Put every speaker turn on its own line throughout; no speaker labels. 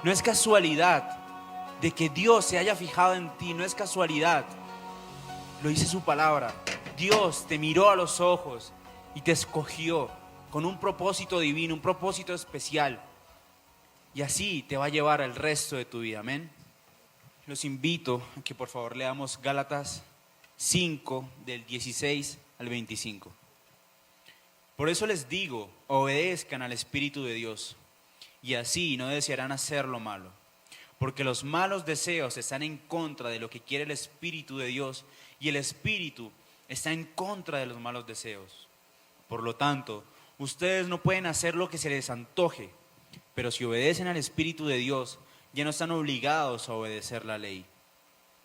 No es casualidad de que Dios se haya fijado en ti, no es casualidad. Lo dice su palabra. Dios te miró a los ojos y te escogió con un propósito divino, un propósito especial. Y así te va a llevar el resto de tu vida. Amén. Los invito a que por favor leamos Gálatas 5 del 16 al 25. Por eso les digo, obedezcan al Espíritu de Dios, y así no desearán hacer lo malo, porque los malos deseos están en contra de lo que quiere el Espíritu de Dios, y el Espíritu está en contra de los malos deseos. Por lo tanto, ustedes no pueden hacer lo que se les antoje, pero si obedecen al Espíritu de Dios, ya no están obligados a obedecer la ley.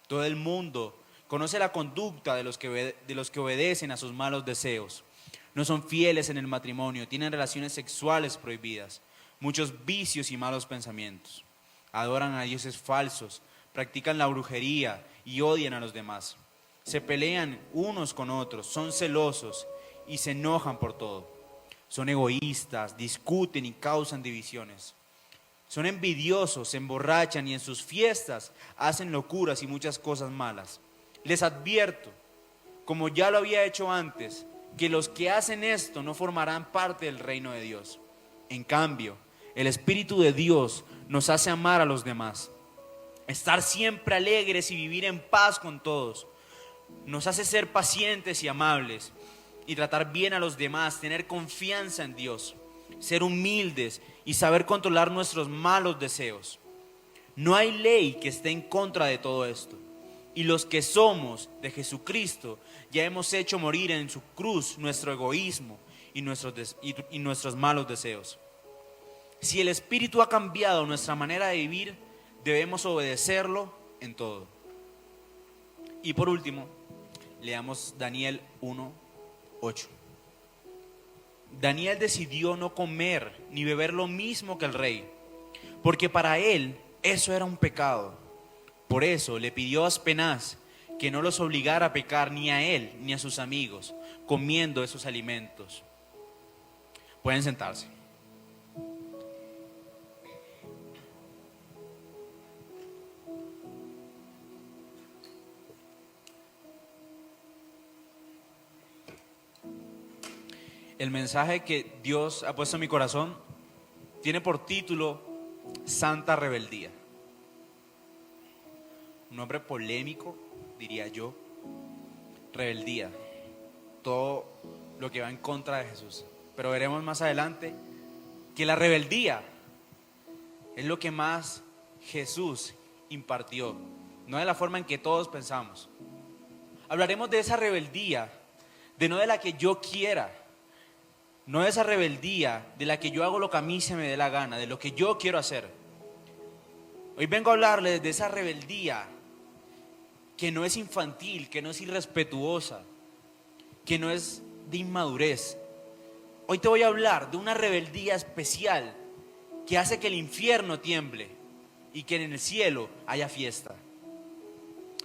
Todo el mundo conoce la conducta de los que obedecen a sus malos deseos. No son fieles en el matrimonio, tienen relaciones sexuales prohibidas, muchos vicios y malos pensamientos. Adoran a dioses falsos, practican la brujería y odian a los demás. Se pelean unos con otros, son celosos y se enojan por todo. Son egoístas, discuten y causan divisiones. Son envidiosos, se emborrachan y en sus fiestas hacen locuras y muchas cosas malas. Les advierto, como ya lo había hecho antes, que los que hacen esto no formarán parte del reino de Dios. En cambio, el Espíritu de Dios nos hace amar a los demás, estar siempre alegres y vivir en paz con todos. Nos hace ser pacientes y amables y tratar bien a los demás, tener confianza en Dios, ser humildes y saber controlar nuestros malos deseos. No hay ley que esté en contra de todo esto. Y los que somos de Jesucristo ya hemos hecho morir en su cruz nuestro egoísmo y nuestros malos deseos. Si el Espíritu ha cambiado nuestra manera de vivir, debemos obedecerlo en todo. Y por último, leamos Daniel 1:8. Daniel decidió no comer ni beber lo mismo que el rey, porque para él eso era un pecado. Por eso le pidió a Aspenaz que no los obligara a pecar ni a él ni a sus amigos comiendo esos alimentos. Pueden sentarse. El mensaje que Dios ha puesto en mi corazón tiene por título Santa Rebeldía. Un nombre polémico, diría yo. Rebeldía. Todo lo que va en contra de Jesús. Pero veremos más adelante que la rebeldía es lo que más Jesús impartió. No de la forma en que todos pensamos. Hablaremos de esa rebeldía, no de la que yo quiera. No de esa rebeldía de la que yo hago lo que a mí se me dé la gana, de lo que yo quiero hacer. Hoy vengo a hablarles de esa rebeldía que no es infantil, que no es irrespetuosa, que no es de inmadurez. Hoy te voy a hablar de una rebeldía especial que hace que el infierno tiemble y que en el cielo haya fiesta.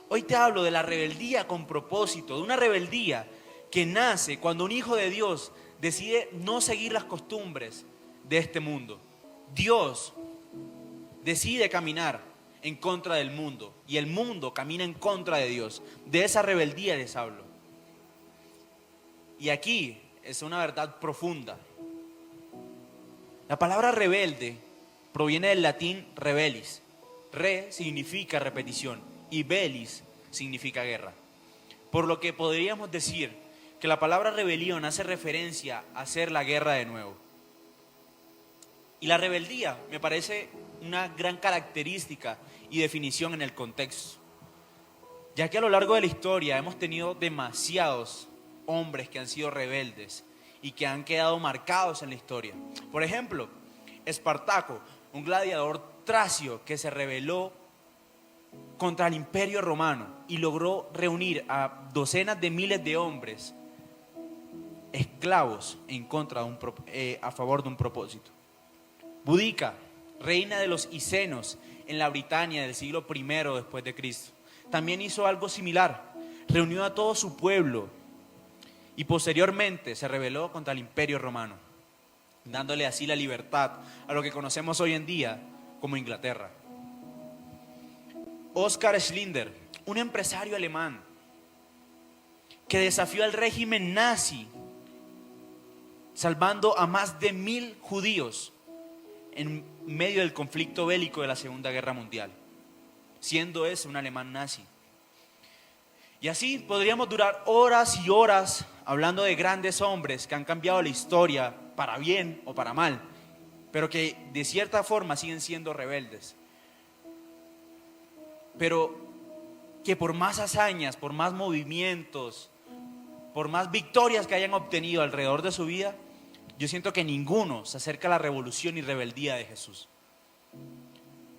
Hoy te hablo de la rebeldía con propósito, de una rebeldía que nace cuando un hijo de Dios decide no seguir las costumbres de este mundo. Dios decide caminar en contra del mundo y el mundo camina en contra de Dios. De esa rebeldía les hablo. Y aquí es una verdad profunda. La palabra rebelde proviene del latín rebelis. Re significa repetición y belis significa guerra. Por lo que podríamos decir que la palabra rebelión hace referencia a hacer la guerra de nuevo. Y la rebeldía me parece una gran característica y definición en el contexto, ya que a lo largo de la historia hemos tenido demasiados hombres que han sido rebeldes y que han quedado marcados en la historia. Por ejemplo, Espartaco, un gladiador tracio que se rebeló contra el Imperio Romano y logró reunir a docenas de miles de hombres esclavos a favor de un propósito. Boudica, reina de los Icenos en la Britania del siglo I después de Cristo, también hizo algo similar. Reunió a todo su pueblo y posteriormente se rebeló contra el Imperio Romano, dándole así la libertad a lo que conocemos hoy en día como Inglaterra. Oskar Schindler, un empresario alemán que desafió al régimen nazi, salvando a más de 1000 judíos en medio del conflicto bélico de la Segunda Guerra Mundial, siendo ese un alemán nazi. Y así podríamos durar horas y horas hablando de grandes hombres que han cambiado la historia para bien o para mal, pero que de cierta forma siguen siendo rebeldes. Pero que por más hazañas, por más movimientos, por más victorias que hayan obtenido alrededor de su vida, yo siento que ninguno se acerca a la revolución y rebeldía de Jesús.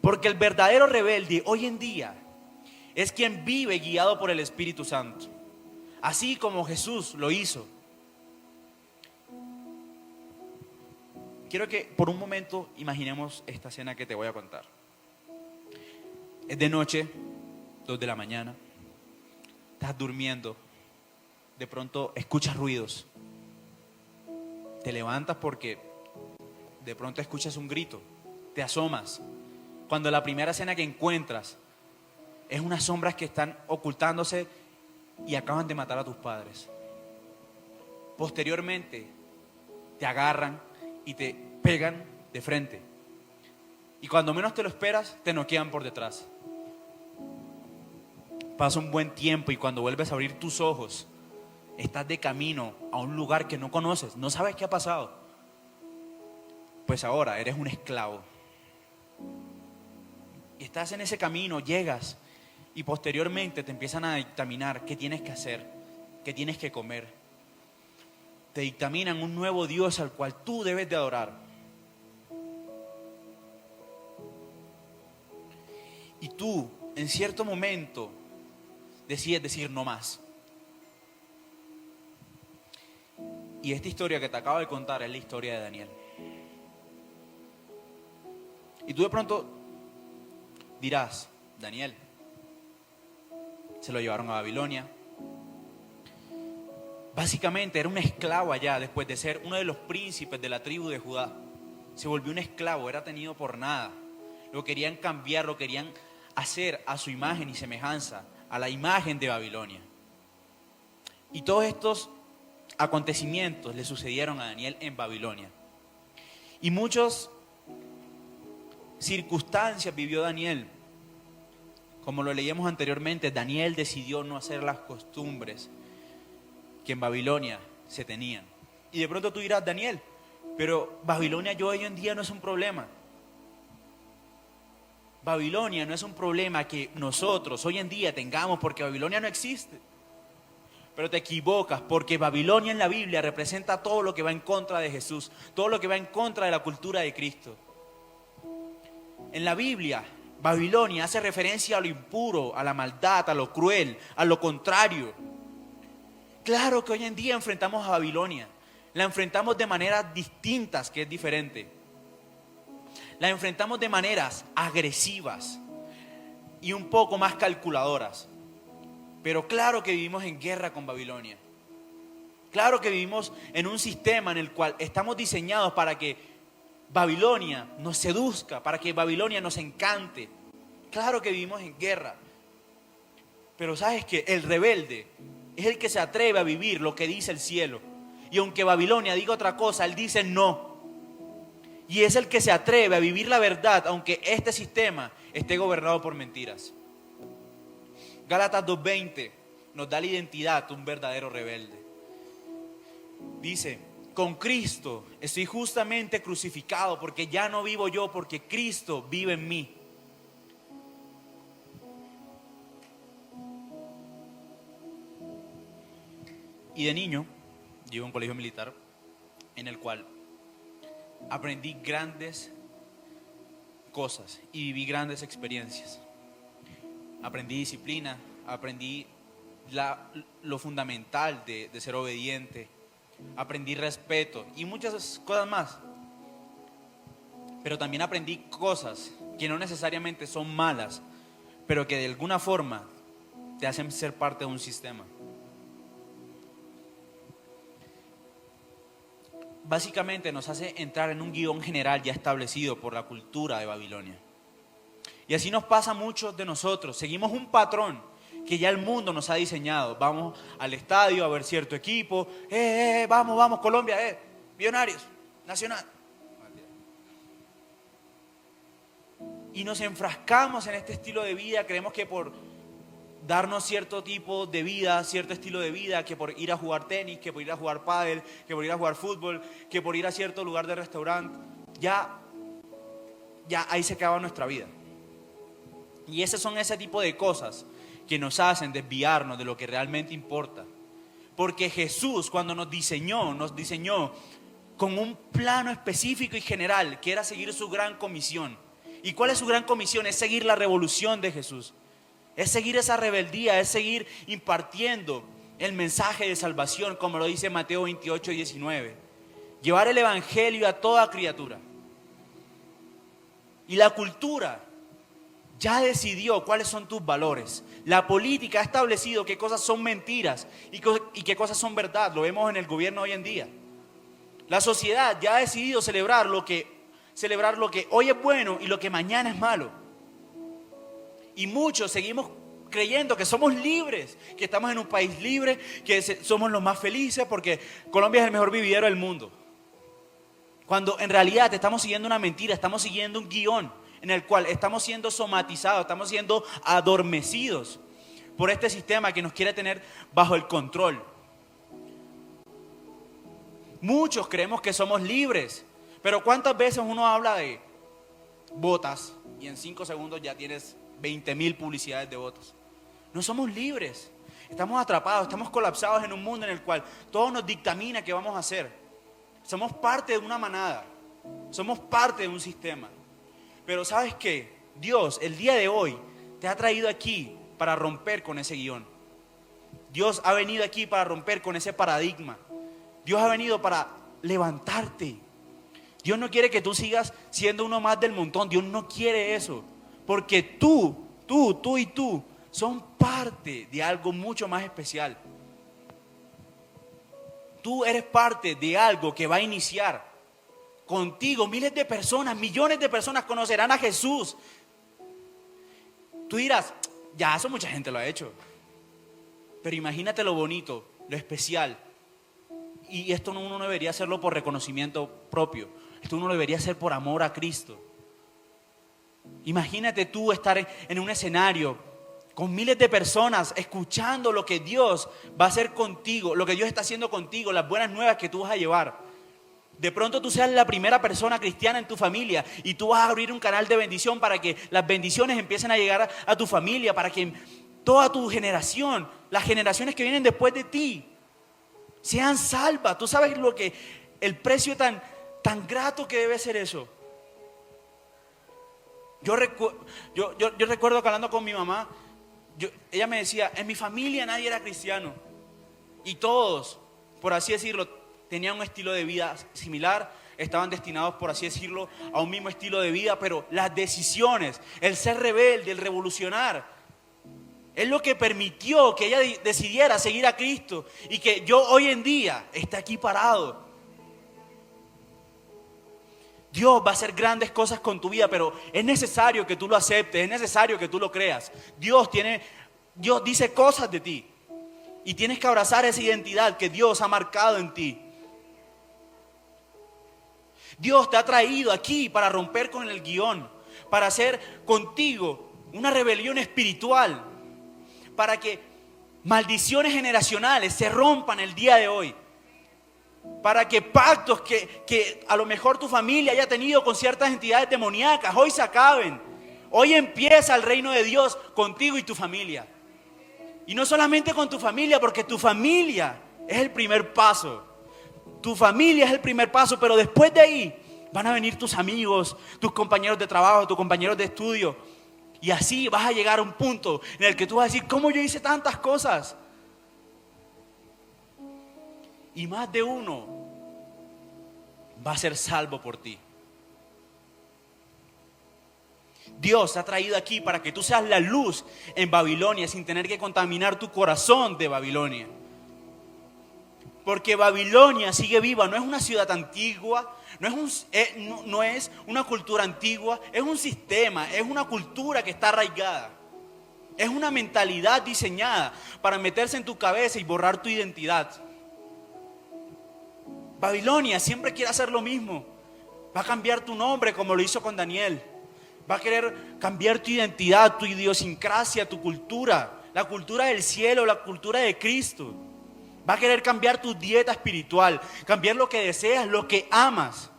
Porque el verdadero rebelde hoy en día es quien vive guiado por el Espíritu Santo, así como Jesús lo hizo. Quiero que por un momento imaginemos esta escena que te voy a contar. Es de noche, 2 de la mañana, estás durmiendo, de pronto escuchas ruidos, te levantas porque de pronto escuchas un grito, te asomas, cuando la primera escena que encuentras es unas sombras que están ocultándose y acaban de matar a tus padres. Posteriormente te agarran y te pegan de frente, y cuando menos te lo esperas te noquean por detrás. Pasa un buen tiempo y cuando vuelves a abrir tus ojos, estás de camino a un lugar que no conoces, no sabes qué ha pasado. Pues ahora eres un esclavo. Y estás en ese camino, llegas y posteriormente te empiezan a dictaminar qué tienes que hacer, qué tienes que comer. Te dictaminan un nuevo Dios al cual tú debes de adorar. Y tú, en cierto momento, decides decir no más. Y esta historia que te acabo de contar es la historia de Daniel. Y tú de pronto dirás, Daniel, se lo llevaron a Babilonia. Básicamente era un esclavo allá después de ser uno de los príncipes de la tribu de Judá. Se volvió un esclavo, era tenido por nada. Lo querían cambiar, lo querían hacer a su imagen y semejanza, a la imagen de Babilonia. Y todos estos acontecimientos le sucedieron a Daniel en Babilonia. Y muchas circunstancias vivió Daniel. Como lo leíamos anteriormente, Daniel decidió no hacer las costumbres que en Babilonia se tenían. Y de pronto tú dirás, Daniel, pero Babilonia hoy en día no es un problema. Babilonia no es un problema que nosotros hoy en día tengamos porque Babilonia no existe. Pero te equivocas porque Babilonia en la Biblia representa todo lo que va en contra de Jesús, todo lo que va en contra de la cultura de Cristo. En la Biblia, Babilonia hace referencia a lo impuro, a la maldad, a lo cruel, a lo contrario. Claro que hoy en día enfrentamos a Babilonia, la enfrentamos de maneras distintas, que es diferente. La enfrentamos de maneras agresivas y un poco más calculadoras. Pero claro que vivimos en guerra con Babilonia. Claro que vivimos en un sistema en el cual estamos diseñados para que Babilonia nos seduzca, para que Babilonia nos encante. Claro que vivimos en guerra. Pero sabes que el rebelde es el que se atreve a vivir lo que dice el cielo. Y aunque Babilonia diga otra cosa, él dice no. Y es el que se atreve a vivir la verdad, aunque este sistema esté gobernado por mentiras. Gálatas 2:20 nos da la identidad de un verdadero rebelde. Dice, con Cristo estoy justamente crucificado, porque ya no vivo yo, porque Cristo vive en mí. Y de niño, yo iba a un colegio militar en el cual aprendí grandes cosas y viví grandes experiencias. Aprendí disciplina, aprendí lo fundamental de ser obediente, aprendí respeto y muchas cosas más. Pero también aprendí cosas que no necesariamente son malas, pero que de alguna forma te hacen ser parte de un sistema. Básicamente nos hace entrar en un guión general ya establecido por la cultura de Babilonia. Y así nos pasa a muchos de nosotros. Seguimos un patrón que ya el mundo nos ha diseñado. Vamos al estadio a ver cierto equipo. Vamos, Colombia, Millonarios, Nacional. Y nos enfrascamos en este estilo de vida. Creemos que por darnos cierto tipo de vida, cierto estilo de vida, que por ir a jugar tenis, que por ir a jugar pádel, que por ir a jugar fútbol, que por ir a cierto lugar de restaurante, ya ahí se acaba nuestra vida. Y esos son ese tipo de cosas que nos hacen desviarnos de lo que realmente importa. Porque Jesús, cuando nos diseñó con un plano específico y general, que era seguir su gran comisión. ¿Y cuál es su gran comisión? Es seguir la revolución de Jesús. Es seguir esa rebeldía, es seguir impartiendo el mensaje de salvación, como lo dice Mateo 28, 19. Llevar el evangelio a toda criatura. Y la cultura ya decidió cuáles son tus valores. La política ha establecido qué cosas son mentiras y qué cosas son verdad. Lo vemos en el gobierno hoy en día. La sociedad ya ha decidido celebrar lo que hoy es bueno y lo que mañana es malo. Y muchos seguimos creyendo que somos libres, que estamos en un país libre, que somos los más felices porque Colombia es el mejor vividero del mundo. Cuando en realidad estamos siguiendo una mentira, estamos siguiendo un guión en el cual estamos siendo somatizados, estamos siendo adormecidos por este sistema que nos quiere tener bajo el control. Muchos creemos que somos libres, pero ¿cuántas veces uno habla de botas y en 5 segundos ya tienes 20,000 publicidades de botas? No somos libres, estamos atrapados, estamos colapsados en un mundo en el cual todo nos dictamina qué vamos a hacer. Somos parte de una manada, somos parte de un sistema. Pero ¿sabes qué? Dios, el día de hoy, te ha traído aquí para romper con ese guión. Dios ha venido aquí para romper con ese paradigma. Dios ha venido para levantarte. Dios no quiere que tú sigas siendo uno más del montón. Dios no quiere eso. Porque tú y tú son parte de algo mucho más especial. Tú eres parte de algo que va a iniciar. Contigo miles de personas, millones de personas conocerán a Jesús. Tú dirás, ya eso mucha gente lo ha hecho. Pero imagínate lo bonito, lo especial. Y esto uno no debería hacerlo por reconocimiento propio. Esto uno debería hacer por amor a Cristo. Imagínate tú estar en un escenario con miles de personas escuchando lo que Dios va a hacer contigo, lo que Dios está haciendo contigo, las buenas nuevas que tú vas a llevar. De pronto tú seas la primera persona cristiana en tu familia y tú vas a abrir un canal de bendición para que las bendiciones empiecen a llegar a tu familia, para que toda tu generación, las generaciones que vienen después de ti, sean salvas. Tú sabes el precio tan grato que debe ser eso. Yo recuerdo que hablando con mi mamá, ella me decía, en mi familia nadie era cristiano y todos, por así decirlo, tenían un estilo de vida similar, estaban destinados, por así decirlo, a un mismo estilo de vida, pero las decisiones, el ser rebelde, el revolucionar, es lo que permitió que ella decidiera seguir a Cristo y que yo hoy en día esté aquí parado. Dios va a hacer grandes cosas con tu vida, pero es necesario que tú lo aceptes, es necesario que tú lo creas. Dios dice cosas de ti y tienes que abrazar esa identidad que Dios ha marcado en ti. Dios te ha traído aquí para romper con el guión, para hacer contigo una rebelión espiritual, para que maldiciones generacionales se rompan el día de hoy, para que pactos que a lo mejor tu familia haya tenido con ciertas entidades demoníacas hoy se acaben. Hoy empieza el reino de Dios contigo y tu familia. Y no solamente con tu familia, porque tu familia es el primer paso. Tu familia es el primer paso, pero después de ahí van a venir tus amigos, tus compañeros de trabajo, tus compañeros de estudio. Y así vas a llegar a un punto en el que tú vas a decir, ¿cómo yo hice tantas cosas? Y más de uno va a ser salvo por ti. Dios te ha traído aquí para que tú seas la luz en Babilonia sin tener que contaminar tu corazón de Babilonia. Porque Babilonia sigue viva, no es una ciudad antigua, no es una cultura antigua, es un sistema, es una cultura que está arraigada. Es una mentalidad diseñada para meterse en tu cabeza y borrar tu identidad. Babilonia siempre quiere hacer lo mismo. Va a cambiar tu nombre como lo hizo con Daniel. Va a querer cambiar tu identidad, tu idiosincrasia, tu cultura. La cultura del cielo, la cultura de Cristo. Va a querer cambiar tu dieta espiritual. Cambiar lo que deseas, lo que amas.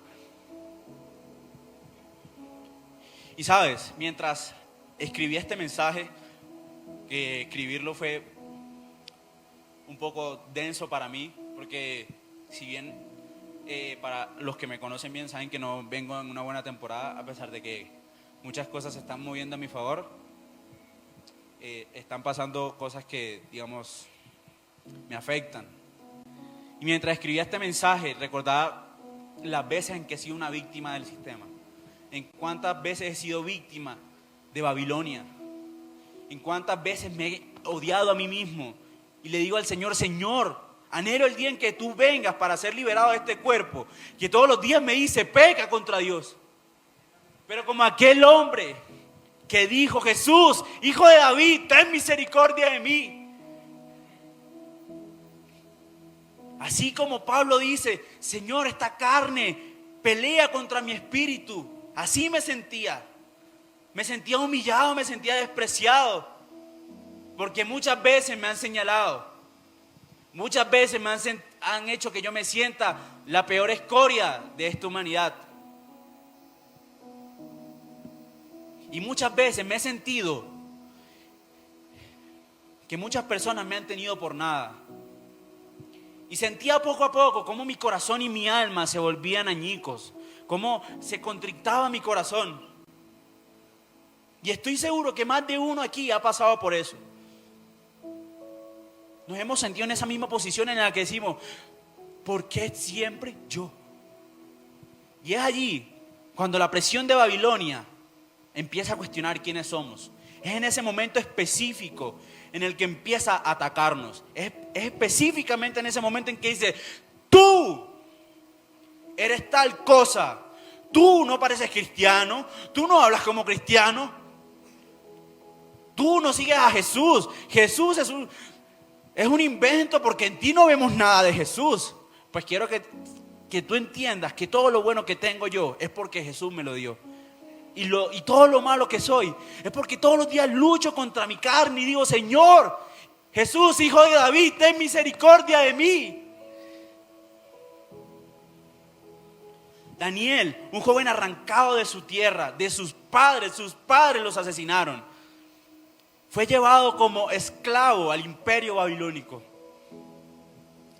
Y sabes, mientras escribí este mensaje, que escribirlo fue un poco denso para mí, porque si bien para los que me conocen bien saben que no vengo en una buena temporada, a pesar de que muchas cosas se están moviendo a mi favor, están pasando cosas que, digamos, me afectan. Y mientras escribía este mensaje, recordaba las veces en que he sido una víctima del sistema, en cuántas veces he sido víctima de Babilonia, en cuántas veces me he odiado a mí mismo y le digo al Señor: Señor, anhelo el día en que tú vengas para ser liberado de este cuerpo, que todos los días me dice: peca contra Dios. Pero como aquel hombre que dijo: Jesús, hijo de David, ten misericordia de mí. Así como Pablo dice: Señor, esta carne pelea contra mi espíritu. Así me sentía. Me sentía humillado, me sentía despreciado. Porque muchas veces me han señalado. Muchas veces han hecho que yo me sienta la peor escoria de esta humanidad. Y muchas veces me he sentido que muchas personas me han tenido por nada. Y sentía poco a poco cómo mi corazón y mi alma se volvían añicos, cómo se contrictaba mi corazón. Y estoy seguro que más de uno aquí ha pasado por eso. Nos hemos sentido en esa misma posición en la que decimos: ¿por qué siempre yo? Y es allí cuando la presión de Babilonia empieza a cuestionar quiénes somos. Es en ese momento específico en el que empieza a atacarnos. Es específicamente en ese momento en que dice: tú eres tal cosa, tú no pareces cristiano, tú no hablas como cristiano, tú no sigues a Jesús. Jesús es un invento porque en ti no vemos nada de Jesús. Pues quiero que tú entiendas que todo lo bueno que tengo yo es porque Jesús me lo dio. Y todo lo malo que soy es porque todos los días lucho contra mi carne y digo: Señor, Jesús, hijo de David, ten misericordia de mí. Daniel, un joven arrancado de su tierra, de sus padres los asesinaron. Fue llevado como esclavo al imperio babilónico.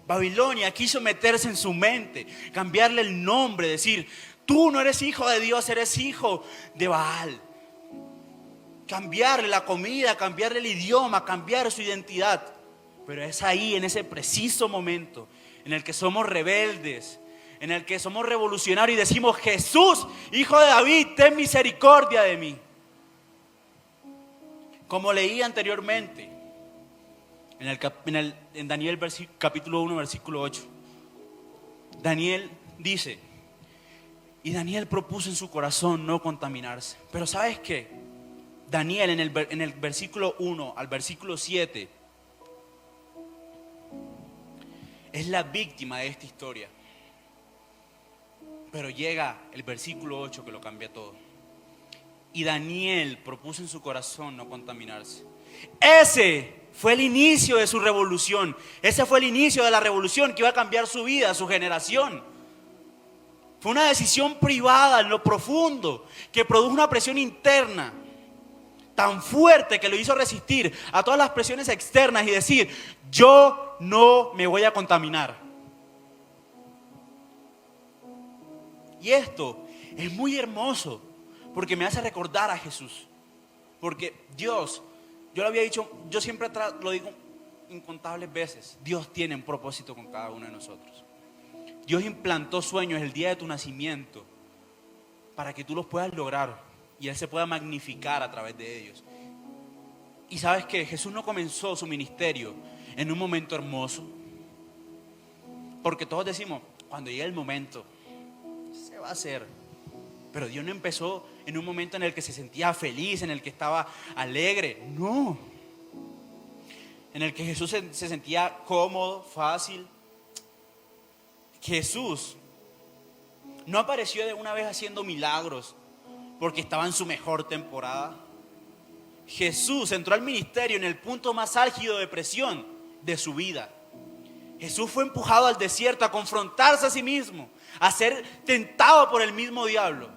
Babilonia quiso meterse en su mente, cambiarle el nombre, decir: tú no eres hijo de Dios, eres hijo de Baal. Cambiarle la comida, cambiarle el idioma, cambiar su identidad. Pero es ahí, en ese preciso momento, en el que somos rebeldes, en el que somos revolucionarios y decimos: Jesús, hijo de David, ten misericordia de mí. Como leí anteriormente, en Daniel capítulo 1, versículo 8, Daniel dice: y Daniel propuso en su corazón no contaminarse. Pero ¿sabes qué? Daniel en el versículo 1 al versículo 7 es la víctima de esta historia. Pero llega el versículo 8 que lo cambia todo. Y Daniel propuso en su corazón no contaminarse. Ese fue el inicio de su revolución. Ese fue el inicio de la revolución que iba a cambiar su vida, su generación. Fue una decisión privada en lo profundo que produjo una presión interna tan fuerte que lo hizo resistir a todas las presiones externas y decir: yo no me voy a contaminar. Y esto es muy hermoso porque me hace recordar a Jesús. Porque Dios, yo lo había dicho, yo siempre lo digo incontables veces: Dios tiene un propósito con cada uno de nosotros. Dios implantó sueños el día de tu nacimiento para que tú los puedas lograr y Él se pueda magnificar a través de ellos. Y sabes que Jesús no comenzó su ministerio en un momento hermoso. Porque todos decimos, cuando llegue el momento, se va a hacer. Pero Dios no empezó en un momento en el que se sentía feliz, en el que estaba alegre. No. En el que Jesús se sentía cómodo, fácil. Jesús no apareció de una vez haciendo milagros porque estaba en su mejor temporada. Jesús entró al ministerio en el punto más álgido de presión de su vida. Jesús fue empujado al desierto a confrontarse a sí mismo, a ser tentado por el mismo diablo.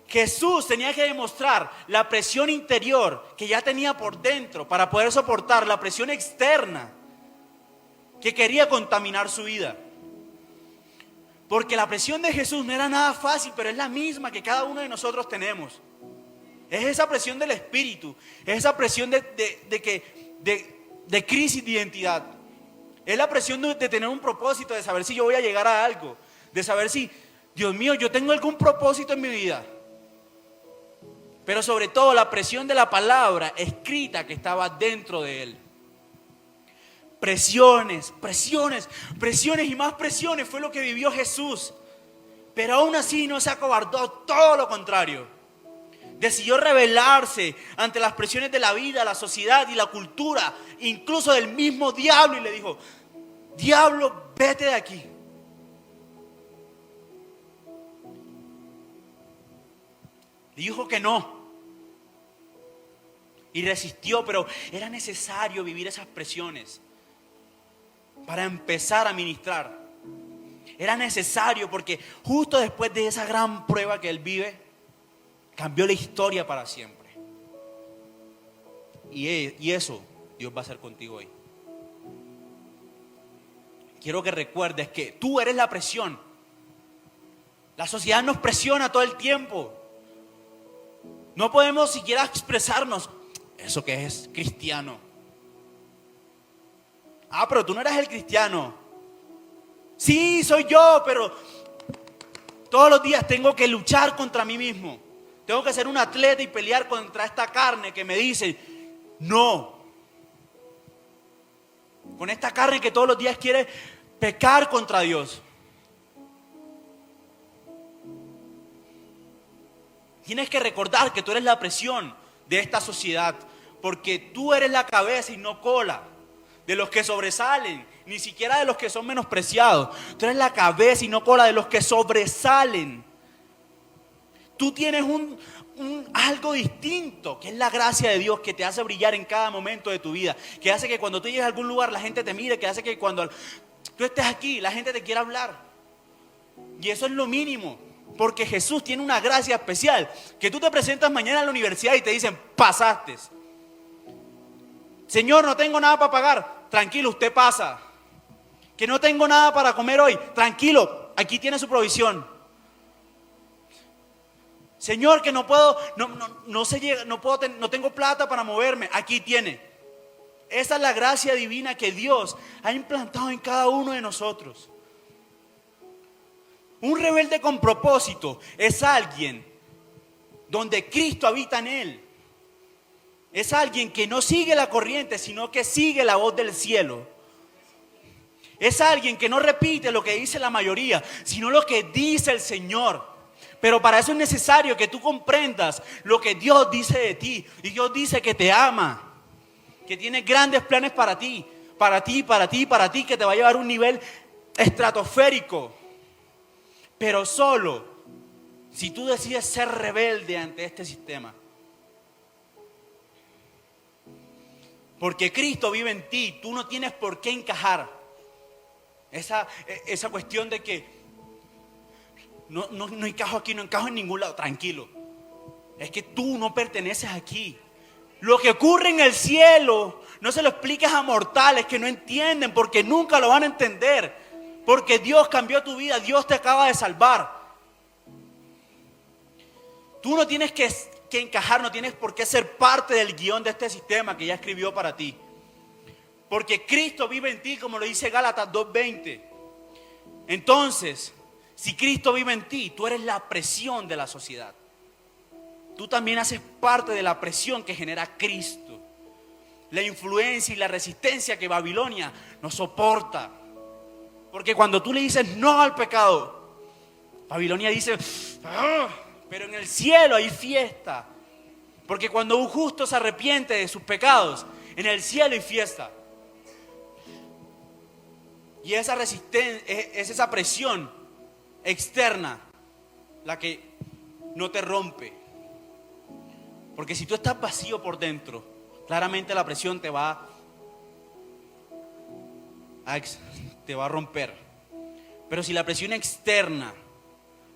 Jesús tenía que demostrar la presión interior que ya tenía por dentro para poder soportar la presión externa que quería contaminar su vida. Porque la presión de Jesús no era nada fácil, pero es la misma que cada uno de nosotros tenemos. Es esa presión del espíritu, es esa presión de crisis de identidad. Es la presión de tener un propósito, de saber si yo voy a llegar a algo, de saber si, Dios mío, yo tengo algún propósito en mi vida. Pero sobre todo la presión de la palabra escrita que estaba dentro de él. Presiones, presiones, presiones y más presiones fue lo que vivió Jesús. Pero aún así no se acobardó, todo lo contrario. Decidió rebelarse ante las presiones de la vida, la sociedad y la cultura, incluso del mismo diablo, y le dijo: diablo, vete de aquí. Dijo que no. Y resistió, pero era necesario vivir esas presiones para empezar a ministrar. Era necesario porque justo después de esa gran prueba que él vive, cambió la historia para siempre. Y eso Dios va a hacer contigo hoy. Quiero que recuerdes que tú eres la presión. La sociedad nos presiona todo el tiempo. No podemos siquiera expresarnos. Eso que es cristiano. Ah, pero tú no eres el cristiano. Sí, soy yo, pero todos los días tengo que luchar contra mí mismo. Tengo que ser un atleta y pelear contra esta carne que me dice no. Con esta carne que todos los días quiere pecar contra Dios. Tienes que recordar que tú eres la presión de esta sociedad, porque tú eres la cabeza y no cola de los que sobresalen, ni siquiera de los que son menospreciados. Tú eres la cabeza y no cola de los que sobresalen. Tú tienes algo distinto, que es la gracia de Dios, que te hace brillar en cada momento de tu vida, que hace que cuando tú llegues a algún lugar la gente te mire, que hace que cuando tú estés aquí la gente te quiera hablar. Y eso es lo mínimo, porque Jesús tiene una gracia especial, que tú te presentas mañana a la universidad y te dicen: pasaste. Señor, no tengo nada para pagar. Tranquilo, usted pasa. Que no tengo nada para comer hoy. Tranquilo, aquí tiene su provisión. Señor, que no puedo, no tengo plata para moverme. Aquí tiene. Esa es la gracia divina que Dios ha implantado en cada uno de nosotros. Un rebelde con propósito es alguien donde Cristo habita en él. Es alguien que no sigue la corriente, sino que sigue la voz del cielo. Es alguien que no repite lo que dice la mayoría, sino lo que dice el Señor. Pero para eso es necesario que tú comprendas lo que Dios dice de ti. Y Dios dice que te ama, que tiene grandes planes para ti, que te va a llevar a un nivel estratosférico. Pero solo si tú decides ser rebelde ante este sistema. Porque Cristo vive en ti, tú no tienes por qué encajar. Esa cuestión de que no encajo aquí, no encajo en ningún lado. Tranquilo, es que tú no perteneces aquí. Lo que ocurre en el cielo no se lo expliques a mortales que no entienden, porque nunca lo van a entender. Porque Dios cambió tu vida, Dios te acaba de salvar. Tú no tienes que encajar, no tienes por qué ser parte del guión de este sistema que ya escribió para ti. Porque Cristo vive en ti, como lo dice Gálatas 2:20. Entonces, si Cristo vive en ti, tú eres la presión de la sociedad. Tú también haces parte de la presión que genera Cristo. La influencia y la resistencia que Babilonia no soporta. Porque cuando tú le dices no al pecado, Babilonia dice, "Ah", pero en el cielo hay fiesta. Porque cuando un justo se arrepiente de sus pecados, en el cielo hay fiesta. Y esa resistencia, es esa presión externa la que no te rompe. Porque si tú estás vacío por dentro, claramente la presión te va a romper. Pero si la presión externa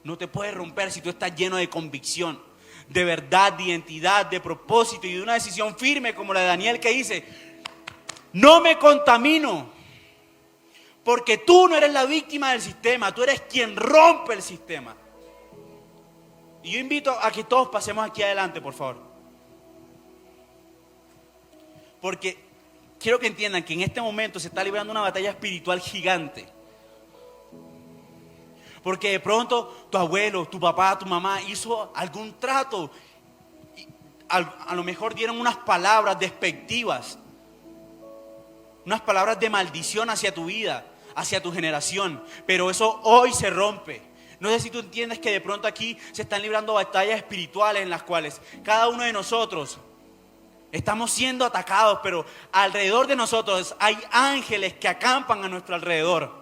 no te puede romper, si tú estás lleno de convicción, de verdad, de identidad, de propósito y de una decisión firme como la de Daniel, que dice, no me contamino, porque tú no eres la víctima del sistema, tú eres quien rompe el sistema. Y yo invito a que todos pasemos aquí adelante, por favor. Porque quiero que entiendan que en este momento se está librando una batalla espiritual gigante. Porque de pronto tu abuelo, tu papá, tu mamá hizo algún trato. Y a lo mejor dieron unas palabras despectivas. Unas palabras de maldición hacia tu vida, hacia tu generación. Pero eso hoy se rompe. No sé si tú entiendes que de pronto aquí se están librando batallas espirituales en las cuales cada uno de nosotros estamos siendo atacados, pero alrededor de nosotros hay ángeles que acampan a nuestro alrededor.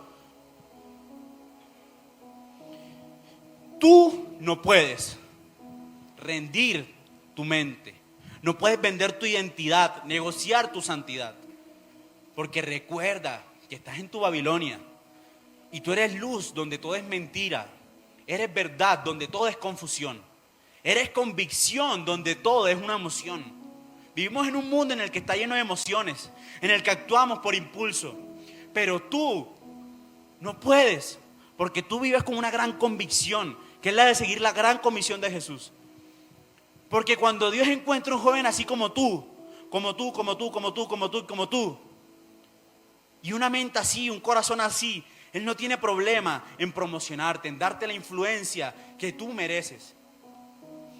Tú no puedes rendir tu mente, no puedes vender tu identidad, negociar tu santidad. Porque recuerda que estás en tu Babilonia y tú eres luz donde todo es mentira, eres verdad donde todo es confusión, eres convicción donde todo es una emoción. Vivimos en un mundo en el que está lleno de emociones, en el que actuamos por impulso, pero tú no puedes, porque tú vives con una gran convicción, que es la de seguir la gran comisión de Jesús. Porque cuando Dios encuentra un joven así como tú, y una mente así, un corazón así, Él no tiene problema en promocionarte, en darte la influencia que tú mereces.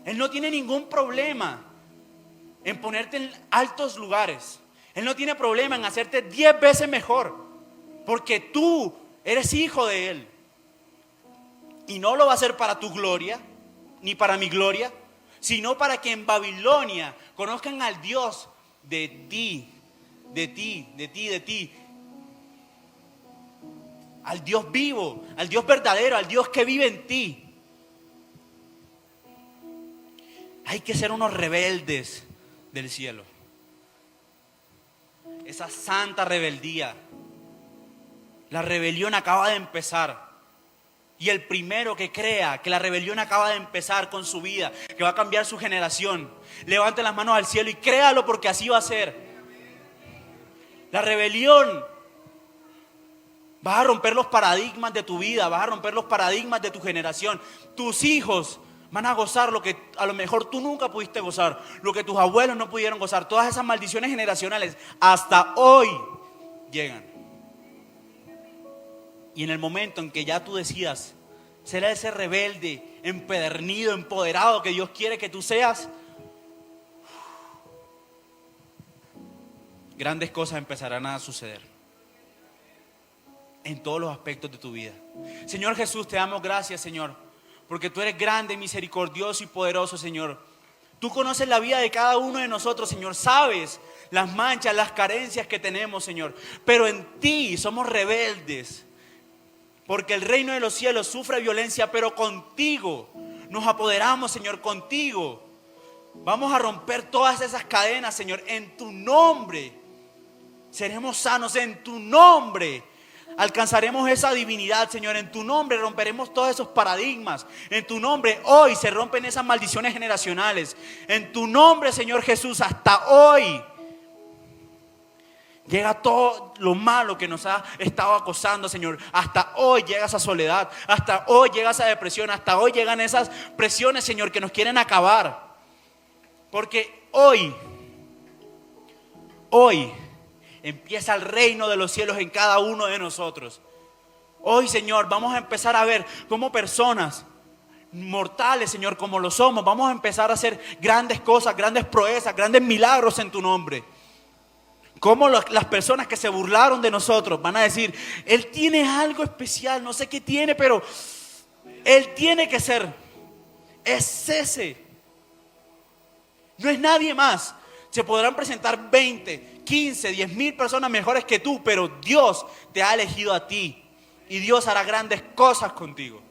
Él no tiene ningún problema en ponerte en altos lugares. Él no tiene problema en hacerte 10 veces mejor, porque tú eres hijo de Él. Y no lo va a hacer para tu gloria, ni para mi gloria, sino para que en Babilonia conozcan al Dios de ti, al Dios vivo, al Dios verdadero, al Dios que vive en ti. Hay que ser unos rebeldes del cielo. Esa santa rebeldía. La rebelión acaba de empezar. Y el primero que crea que la rebelión acaba de empezar con su vida, que va a cambiar su generación, levante las manos al cielo y créalo, porque así va a ser. La rebelión va a romper los paradigmas de tu vida, vas a romper los paradigmas de tu generación. Tus hijos van a gozar lo que a lo mejor tú nunca pudiste gozar, lo que tus abuelos no pudieron gozar. Todas esas maldiciones generacionales hasta hoy llegan. Y en el momento en que ya tú decidas ser ese rebelde, empedernido, empoderado que Dios quiere que tú seas, grandes cosas empezarán a suceder en todos los aspectos de tu vida. Señor Jesús, te damos gracias, Señor, porque tú eres grande, misericordioso y poderoso, Señor. Tú conoces la vida de cada uno de nosotros, Señor. Sabes las manchas, las carencias que tenemos, Señor. Pero en ti somos rebeldes, porque el reino de los cielos sufre violencia, pero contigo nos apoderamos, Señor, contigo. Vamos a romper todas esas cadenas, Señor, en tu nombre. Seremos sanos en tu nombre. Alcanzaremos esa divinidad, Señor. En tu nombre romperemos todos esos paradigmas. En tu nombre hoy se rompen esas maldiciones generacionales. En tu nombre, Señor Jesús, hasta hoy llega todo lo malo que nos ha estado acosando, Señor. Hasta hoy llega esa soledad. Hasta hoy llega esa depresión. Hasta hoy llegan esas presiones, Señor, que nos quieren acabar. Porque hoy empieza el reino de los cielos en cada uno de nosotros. Hoy, Señor, vamos a empezar a ver cómo personas mortales, Señor, como lo somos, vamos a empezar a hacer grandes cosas, grandes proezas, grandes milagros en tu nombre. Cómo las personas que se burlaron de nosotros van a decir, Él tiene algo especial, no sé qué tiene, pero Él tiene que ser. Es ese. No es nadie más. Se podrán presentar 20, 15, 10,000 personas mejores que tú, pero Dios te ha elegido a ti. Y Dios hará grandes cosas contigo.